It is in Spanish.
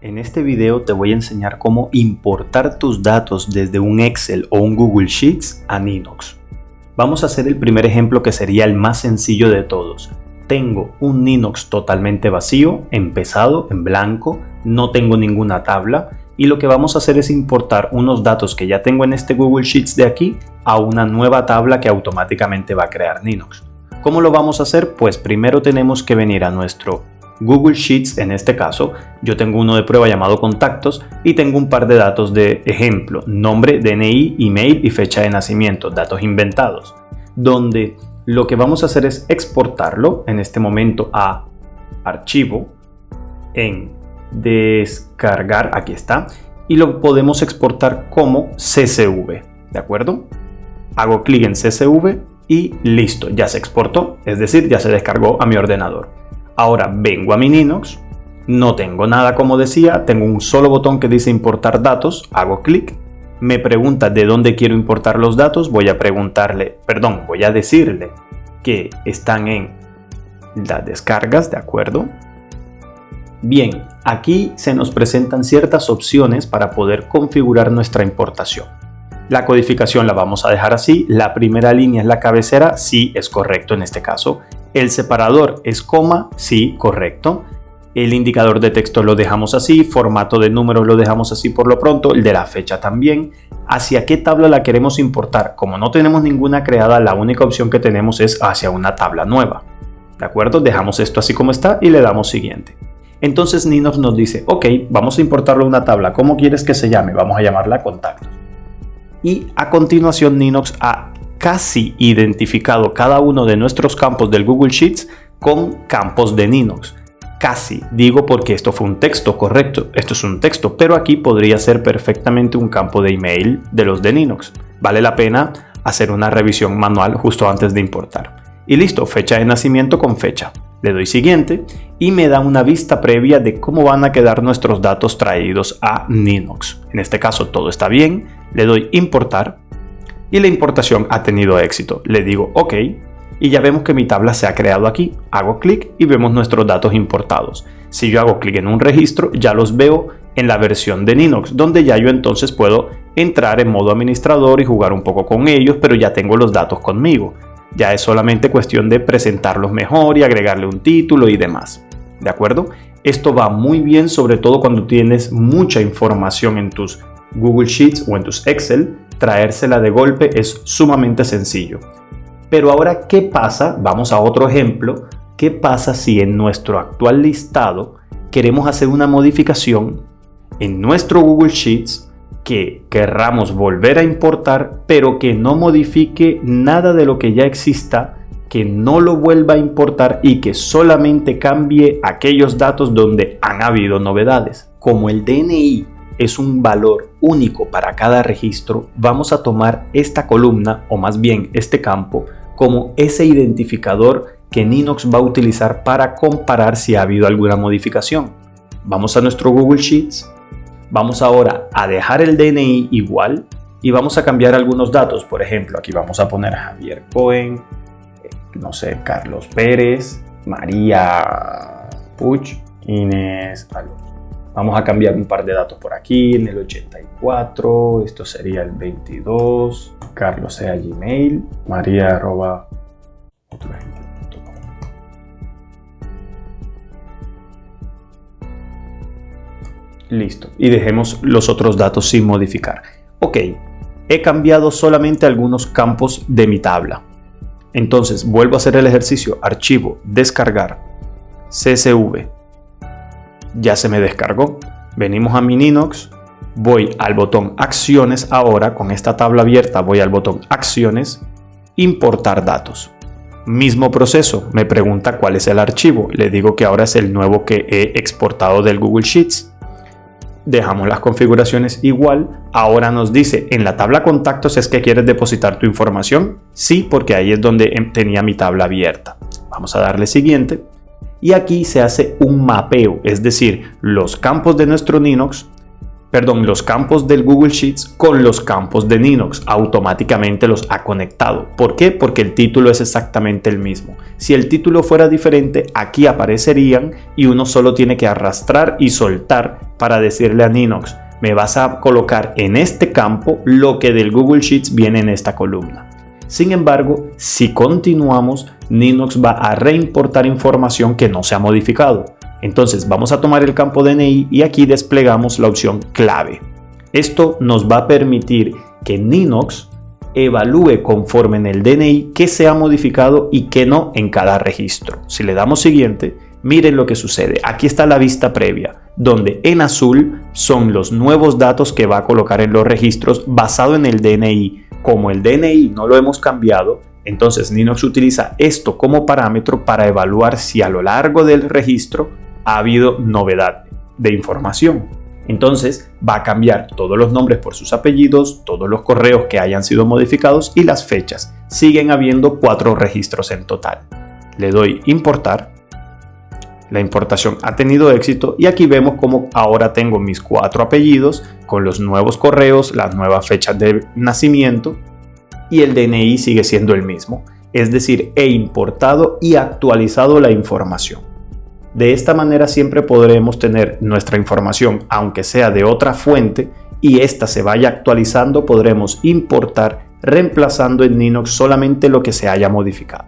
En este video te voy a enseñar cómo importar tus datos desde un Excel o un Google Sheets a Ninox. Vamos a hacer el primer ejemplo, que sería el más sencillo de todos. Tengo un Ninox totalmente vacío, empezado, en blanco, no tengo ninguna tabla y lo que vamos a hacer es importar unos datos que ya tengo en este Google Sheets de aquí a una nueva tabla que automáticamente va a crear Ninox. ¿Cómo lo vamos a hacer? Pues primero tenemos que venir a nuestro Google Sheets. En este caso yo tengo uno de prueba llamado contactos y tengo un par de datos de ejemplo: nombre, DNI, email y fecha de nacimiento, datos inventados, donde lo que vamos a hacer es exportarlo en este momento a archivo, en descargar, aquí está, y lo podemos exportar como CSV, ¿de acuerdo? Hago clic en CSV y listo, ya se exportó, es decir, ya se descargó a mi ordenador. Ahora vengo a mi Ninox, no tengo nada como decía, tengo un solo botón que dice importar datos, hago clic, me pregunta de dónde quiero importar los datos, voy a decirle que están en las descargas, ¿de acuerdo? Bien, aquí se nos presentan ciertas opciones para poder configurar nuestra importación. La codificación la vamos a dejar así, la primera línea es la cabecera, sí, es correcto en este caso. El separador es coma, sí, correcto. El indicador de texto lo dejamos así, formato de números lo dejamos así por lo pronto, el de la fecha también. ¿Hacia qué tabla la queremos importar? Como no tenemos ninguna creada, la única opción que tenemos es hacia una tabla nueva. ¿De acuerdo? Dejamos esto así como está y le damos siguiente. Entonces Ninox nos dice, ok, vamos a importarlo a una tabla. ¿Cómo quieres que se llame? Vamos a llamarla contactos. Y a continuación Ninox ha casi identificado cada uno de nuestros campos del Google Sheets con campos de Ninox. Casi, digo porque esto fue un texto, correcto, esto es un texto, pero aquí podría ser perfectamente un campo de email de los de Ninox. Vale la pena hacer una revisión manual justo antes de importar. Y listo, fecha de nacimiento con fecha. Le doy siguiente y me da una vista previa de cómo van a quedar nuestros datos traídos a Ninox. En este caso todo está bien, le doy importar y la importación ha tenido éxito. Le digo OK y ya vemos que mi tabla se ha creado aquí. Hago clic y vemos nuestros datos importados. Si yo hago clic en un registro, ya los veo en la versión de Ninox, donde ya yo entonces puedo entrar en modo administrador y jugar un poco con ellos, pero ya tengo los datos conmigo. Ya es solamente cuestión de presentarlos mejor y agregarle un título y demás. ¿De acuerdo? Esto va muy bien, sobre todo cuando tienes mucha información en tus Google Sheets o en tus Excel. Traérsela de golpe es sumamente sencillo. Pero ahora, ¿qué pasa? Vamos a otro ejemplo. ¿Qué pasa si en nuestro actual listado queremos hacer una modificación en nuestro Google Sheets que querramos volver a importar, pero que no modifique nada de lo que ya exista, que no lo vuelva a importar y que solamente cambie aquellos datos donde han habido novedades? Como el DNI es un valor único para cada registro, vamos a tomar esta columna, o más bien este campo, como ese identificador que Ninox va a utilizar para comparar si ha habido alguna modificación. Vamos a nuestro Google Sheets, vamos ahora a dejar el DNI igual y vamos a cambiar algunos datos. Por ejemplo, aquí vamos a poner Javier Cohen, no sé, Carlos Pérez, María Puch, Inés Alonso. Vamos a cambiar un par de datos por aquí. En el 84, esto sería el 22, Carlos sea Gmail, María @ listo, y dejemos los otros datos sin modificar. Ok, he cambiado solamente algunos campos de mi tabla. Entonces vuelvo a hacer el ejercicio: archivo, descargar, CSV. Ya se me descargó. Venimos a mi Ninox, voy al botón acciones. Ahora con esta tabla abierta voy al botón acciones, importar datos. Mismo proceso, me pregunta cuál es el archivo. Le digo que ahora es el nuevo que he exportado del Google Sheets. Dejamos las configuraciones igual. Ahora nos dice, en la tabla contactos es que quieres depositar tu información. Sí, porque ahí es donde tenía mi tabla abierta. Vamos a darle siguiente. Y aquí se hace un mapeo, es decir, los campos de nuestro Ninox los campos del Google Sheets con los campos de Ninox. Automáticamente los ha conectado. ¿Por qué? Porque el título es exactamente el mismo. Si el título fuera diferente, aquí aparecerían y uno solo tiene que arrastrar y soltar para decirle a Ninox: me vas a colocar en este campo lo que del Google Sheets viene en esta columna. Sin embargo, si continuamos, Ninox va a reimportar información que no se ha modificado. Entonces vamos a tomar el campo DNI y aquí desplegamos la opción clave. Esto nos va a permitir que Ninox evalúe conforme en el DNI qué se ha modificado y qué no en cada registro. Si le damos siguiente, miren lo que sucede. Aquí está la vista previa, donde en azul son los nuevos datos que va a colocar en los registros basado en el DNI. Como el DNI no lo hemos cambiado, entonces Ninox utiliza esto como parámetro para evaluar si a lo largo del registro ha habido novedad de información. Entonces va a cambiar todos los nombres por sus apellidos, todos los correos que hayan sido modificados y las fechas. Siguen habiendo 4 registros en total. Le doy importar. La importación ha tenido éxito y aquí vemos cómo ahora tengo mis 4 apellidos con los nuevos correos, las nuevas fechas de nacimiento y el DNI sigue siendo el mismo. Es decir, he importado y actualizado la información. De esta manera siempre podremos tener nuestra información, aunque sea de otra fuente, y esta se vaya actualizando, podremos importar reemplazando en Ninox solamente lo que se haya modificado.